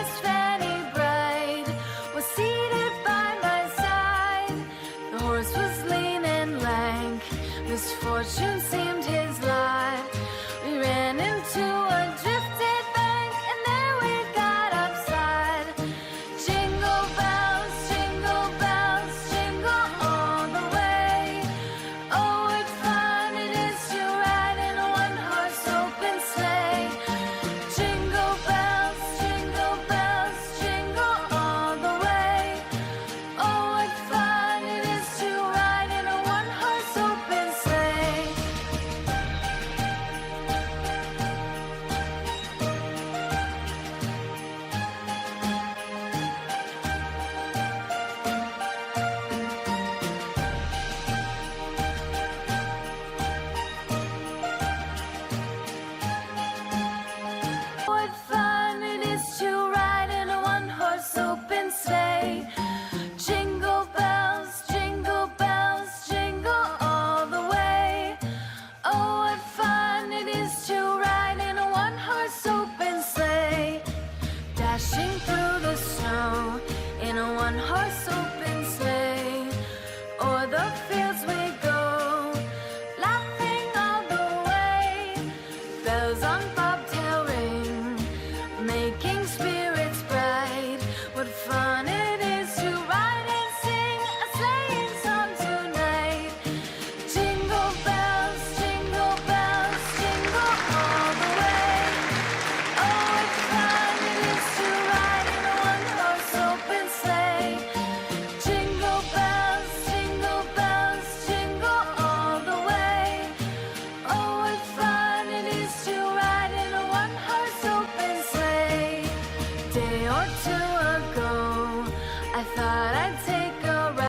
fairest Fanny Bride was seated by my side. The horse was lean and lank, misfortune seemed his lot. We ran into a drifted bank, and there we got upside. Jingle bells, jingle all the way. Oh, what fun it is to ride in a one-horse open sleigh. Jingle bells, jingle all the way. Oh, what fun it is to ride in a one-horse open sleigh. What fun it is to ride in a one-horse open sleigh. Jingle bells, jingle all the way. Oh, what fun it is to ride in a one-horse open sleigh. Dashing through the snow in a one-horse open